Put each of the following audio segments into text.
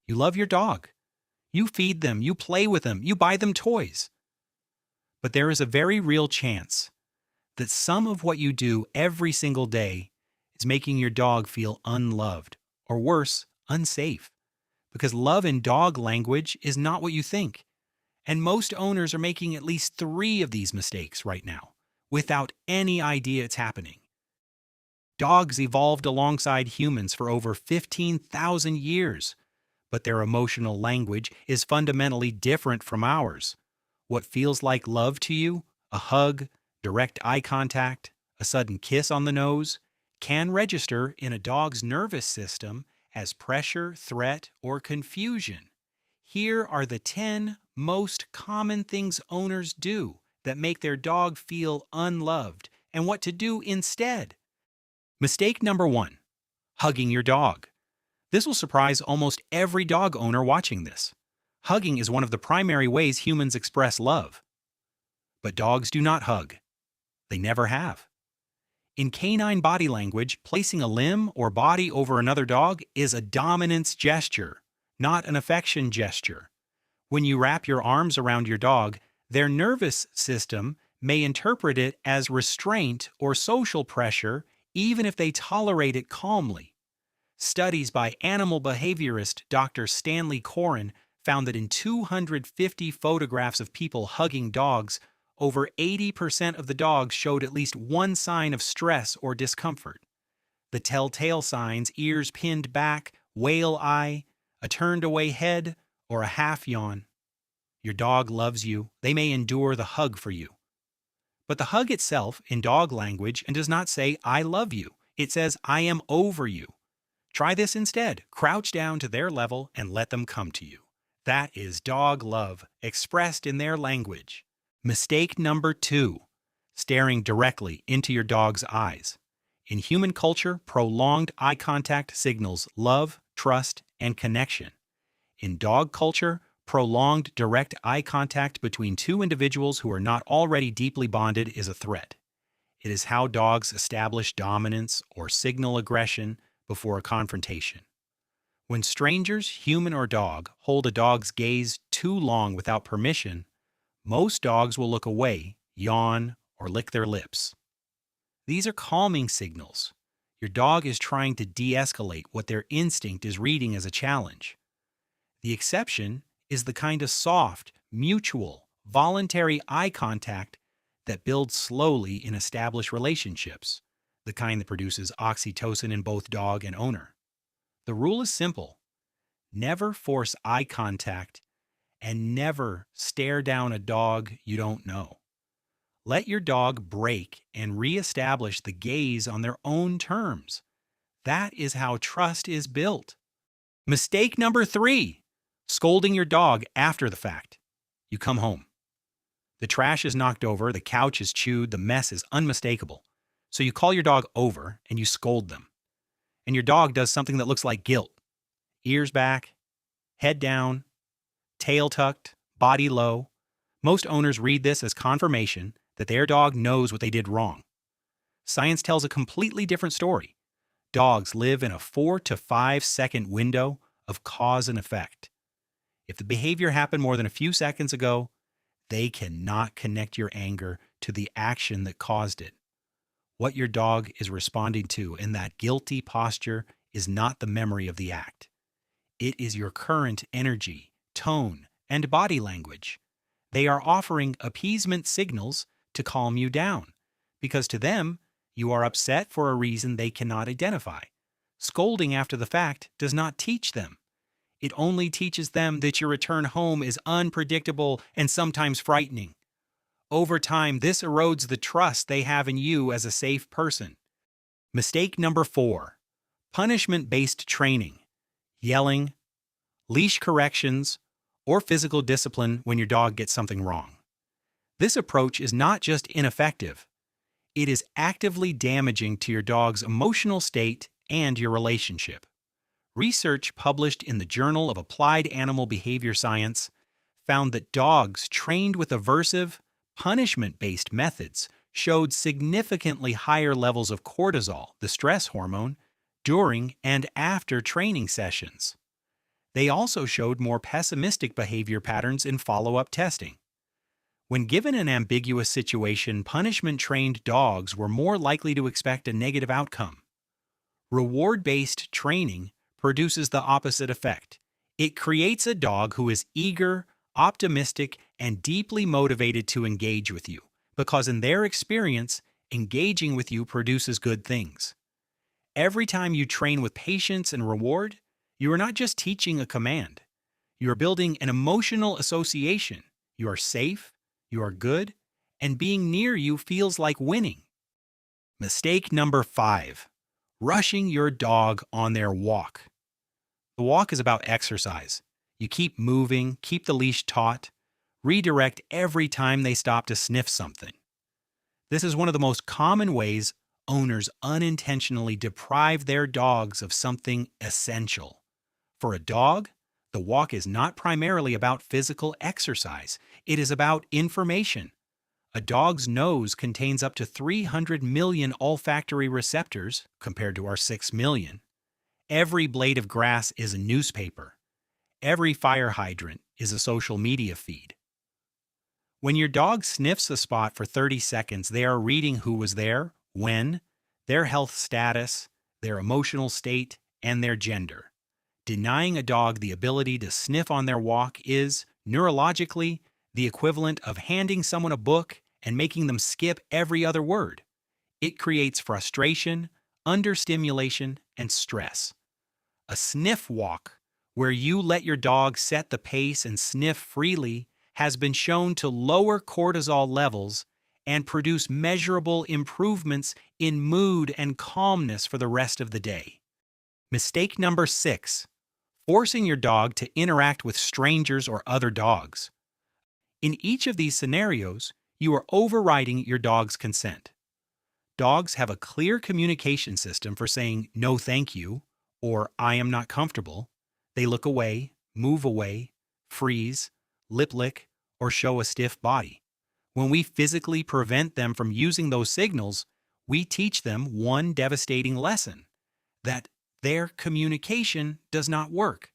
You love your dog. You feed them, you play with them, you buy them toys. But there is a very real chance that some of what you do every single day is making your dog feel unloved, or worse, unsafe. Because love in dog language is not what you think. And most owners are making at least 3 of these mistakes right now, without any idea it's happening. Dogs evolved alongside humans for over 15,000 years, but their emotional language is fundamentally different from ours. What feels like love to you, a hug, direct eye contact, a sudden kiss on the nose, can register in a dog's nervous system as pressure, threat, or confusion. Here are the 10 most common things owners do that make their dog feel unloved and what to do instead. Mistake number 1, hugging your dog. This will surprise almost every dog owner watching this. Hugging is one of the primary ways humans express love. But dogs do not hug. They never have. In canine body language, placing a limb or body over another dog is a dominance gesture, not an affection gesture. When you wrap your arms around your dog, their nervous system may interpret it as restraint or social pressure, even if they tolerate it calmly. Studies by animal behaviorist Dr. Stanley Coren found that in 250 photographs of people hugging dogs, over 80% of the dogs showed at least one sign of stress or discomfort. The telltale signs: ears pinned back, whale eye, a turned away head, or a half yawn. Your dog loves you. They may endure the hug for you. But the hug itself, in dog language, and does not say, "I love you." It says, "I am over you." Try this instead. Crouch down to their level and let them come to you. That is dog love, expressed in their language. Mistake number 2, staring directly into your dog's eyes. In human culture, prolonged eye contact signals love, trust, and connection. In dog culture, prolonged direct eye contact between 2 individuals who are not already deeply bonded is a threat. It is how dogs establish dominance or signal aggression before a confrontation. When strangers, human or dog, hold a dog's gaze too long without permission, most dogs will look away, yawn, or lick their lips. These are calming signals. Your dog is trying to de-escalate what their instinct is reading as a challenge. The exception is the kind of soft, mutual, voluntary eye contact that builds slowly in established relationships, the kind that produces oxytocin in both dog and owner. The rule is simple: never force eye contact and never stare down a dog you don't know. Let your dog break and reestablish the gaze on their own terms. That is how trust is built. Mistake number 3, scolding your dog after the fact. You come home. The trash is knocked over, the couch is chewed, the mess is unmistakable. So you call your dog over and you scold them. And your dog does something that looks like guilt. Ears back, head down, tail tucked, body low. Most owners read this as confirmation that their dog knows what they did wrong. Science tells a completely different story. Dogs live in a 4 to 5 second window of cause and effect. If the behavior happened more than a few seconds ago, they cannot connect your anger to the action that caused it. What your dog is responding to in that guilty posture is not the memory of the act. It is your current energy, tone, and body language. They are offering appeasement signals to calm you down, because to them, you are upset for a reason they cannot identify. Scolding after the fact does not teach them. It only teaches them that your return home is unpredictable and sometimes frightening. Over time, this erodes the trust they have in you as a safe person. Mistake number 4, punishment-based training. Yelling, leash corrections, or physical discipline when your dog gets something wrong. This approach is not just ineffective, it is actively damaging to your dog's emotional state and your relationship. Research published in the Journal of Applied Animal Behavior Science found that dogs trained with aversive, punishment-based methods showed significantly higher levels of cortisol, the stress hormone, during and after training sessions. They also showed more pessimistic behavior patterns in follow-up testing. When given an ambiguous situation, punishment-trained dogs were more likely to expect a negative outcome. Reward-based training produces the opposite effect. It creates a dog who is eager, optimistic, and deeply motivated to engage with you, because in their experience, engaging with you produces good things. Every time you train with patience and reward, you are not just teaching a command. You are building an emotional association. You are safe, you are good, and being near you feels like winning. Mistake number 5. Rushing your dog on their walk. The walk is about exercise. You keep moving, keep the leash taut, redirect every time they stop to sniff something. This is one of the most common ways owners unintentionally deprive their dogs of something essential. For a dog, the walk is not primarily about physical exercise. It is about information. A dog's nose contains up to 300 million olfactory receptors, compared to our 6 million. Every blade of grass is a newspaper. Every fire hydrant is a social media feed. When your dog sniffs a spot for 30 seconds, they are reading who was there, when, their health status, their emotional state, and their gender. Denying a dog the ability to sniff on their walk is, neurologically, the equivalent of handing someone a book and making them skip every other word. It creates frustration, understimulation, and stress. A sniff walk, where you let your dog set the pace and sniff freely, has been shown to lower cortisol levels and produce measurable improvements in mood and calmness for the rest of the day. Mistake number 6. Forcing your dog to interact with strangers or other dogs. In each of these scenarios, you are overriding your dog's consent. Dogs have a clear communication system for saying no thank you or I am not comfortable. They look away, move away, freeze, lip lick, or show a stiff body. When we physically prevent them from using those signals, we teach them one devastating lesson: that their communication does not work.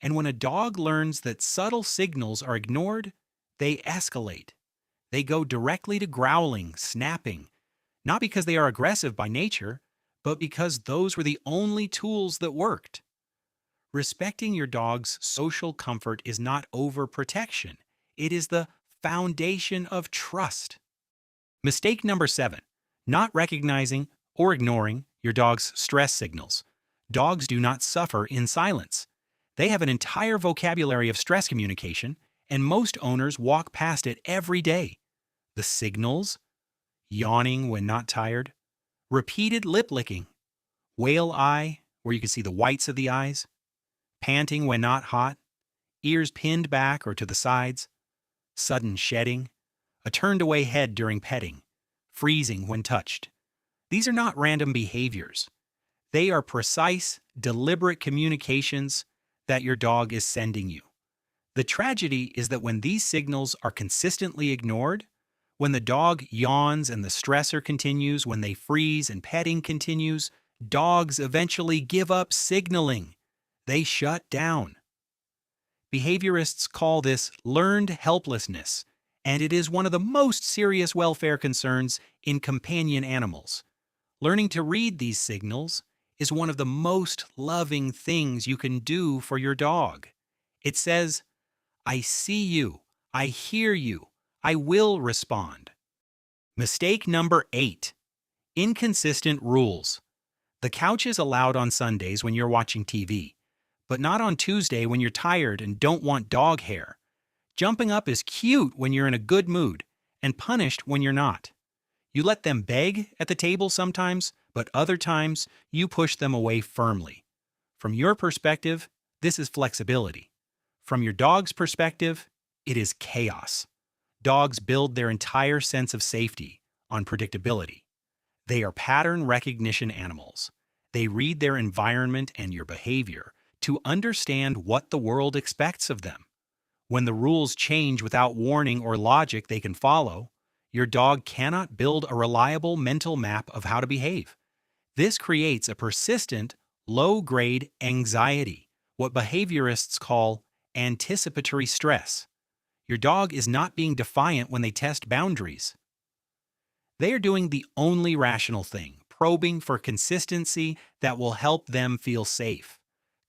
And when a dog learns that subtle signals are ignored, they escalate. They go directly to growling, snapping, not because they are aggressive by nature, but because those were the only tools that worked. Respecting your dog's social comfort is not overprotection. It is the foundation of trust. Mistake number 7. Not recognizing or ignoring your dog's stress signals. Dogs do not suffer in silence. They have an entire vocabulary of stress communication, and most owners walk past it every day. The signals: yawning when not tired, repeated lip licking, whale eye, where you can see the whites of the eyes, panting when not hot, ears pinned back or to the sides, sudden shedding, a turned away head during petting, freezing when touched. These are not random behaviors. They are precise, deliberate communications that your dog is sending you. The tragedy is that when these signals are consistently ignored, when the dog yawns and the stressor continues, when they freeze and petting continues, dogs eventually give up signaling. They shut down. Behaviorists call this learned helplessness, and it is one of the most serious welfare concerns in companion animals. Learning to read these signals is one of the most loving things you can do for your dog. It says, I see you, I hear you, I will respond. Mistake number 8. Inconsistent rules. The couch is allowed on Sundays when you're watching TV, but not on Tuesday when you're tired and don't want dog hair. Jumping up is cute when you're in a good mood and punished when you're not. You let them beg at the table sometimes, but other times you push them away firmly. From your perspective, this is flexibility. From your dog's perspective, it is chaos. Dogs build their entire sense of safety on predictability. They are pattern recognition animals. They read their environment and your behavior to understand what the world expects of them. When the rules change without warning or logic they can follow, your dog cannot build a reliable mental map of how to behave. This creates a persistent, low-grade anxiety, what behaviorists call anticipatory stress. Your dog is not being defiant when they test boundaries. They are doing the only rational thing, probing for consistency that will help them feel safe.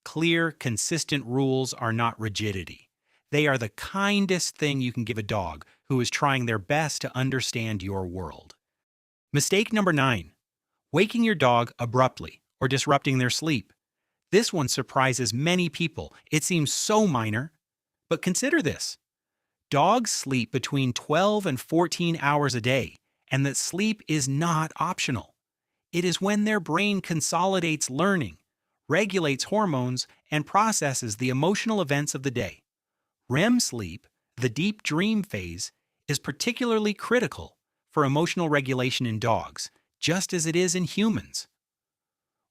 Clear, consistent rules are not rigidity. They are the kindest thing you can give a dog who is trying their best to understand your world. Mistake number 9. Waking your dog abruptly or disrupting their sleep. This one surprises many people. It seems so minor. But consider this. Dogs sleep between 12 and 14 hours a day, and that sleep is not optional. It is when their brain consolidates learning, regulates hormones, and processes the emotional events of the day. REM sleep, the deep dream phase, is particularly critical for emotional regulation in dogs, just as it is in humans.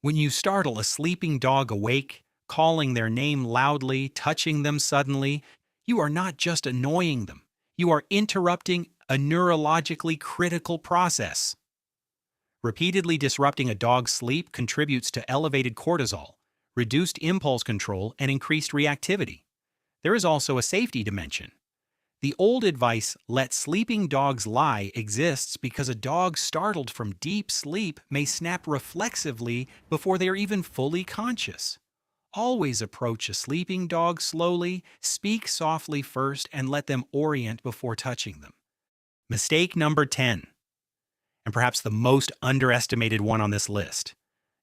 When you startle a sleeping dog awake, calling their name loudly, touching them suddenly, you are not just annoying them, you are interrupting a neurologically critical process. Repeatedly disrupting a dog's sleep contributes to elevated cortisol, reduced impulse control, and increased reactivity. There is also a safety dimension. The old advice, "let sleeping dogs lie," exists because a dog startled from deep sleep may snap reflexively before they are even fully conscious. Always approach a sleeping dog slowly, speak softly first, and let them orient before touching them. Mistake number 10, and perhaps the most underestimated one on this list: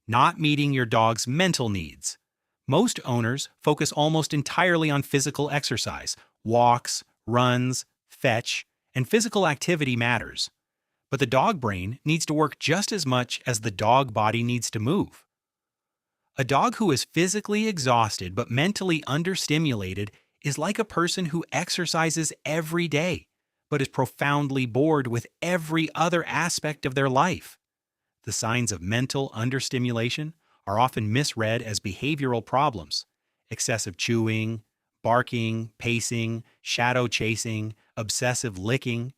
not meeting your dog's mental needs. Most owners focus almost entirely on physical exercise, walks, runs, fetch, and physical activity matters. But the dog brain needs to work just as much as the dog body needs to move. A dog who is physically exhausted but mentally understimulated is like a person who exercises every day, but is profoundly bored with every other aspect of their life. The signs of mental understimulation are often misread as behavioral problems: excessive chewing, barking, pacing, shadow chasing, obsessive licking.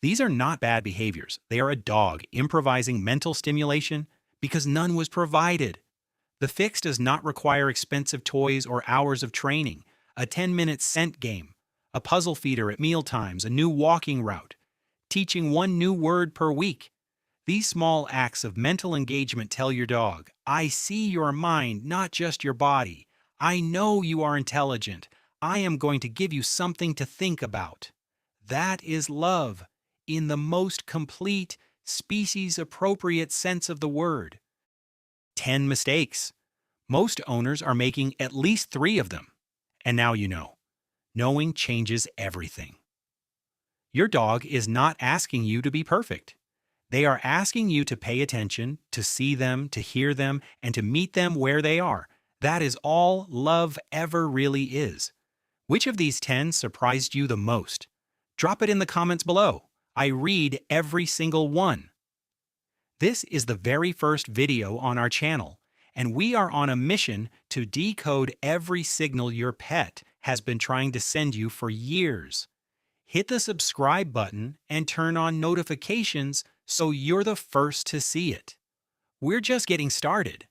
These are not bad behaviors. They are a dog improvising mental stimulation because none was provided. The fix does not require expensive toys or hours of training, a 10-minute scent game, a puzzle feeder at mealtimes, a new walking route, teaching one new word per week. These small acts of mental engagement tell your dog, "I see your mind, not just your body. I know you are intelligent. I am going to give you something to think about." That is love, in the most complete, species-appropriate sense of the word. 10 mistakes. Most owners are making at least 3 of them. And now you know. Knowing changes everything. Your dog is not asking you to be perfect. They are asking you to pay attention, to see them, to hear them, and to meet them where they are. That is all love ever really is. Which of these 10 surprised you the most? Drop it in the comments below. I read every single one. This is the very first video on our channel, and we are on a mission to decode every signal your pet has been trying to send you for years. Hit the subscribe button and turn on notifications so you're the first to see it. We're just getting started.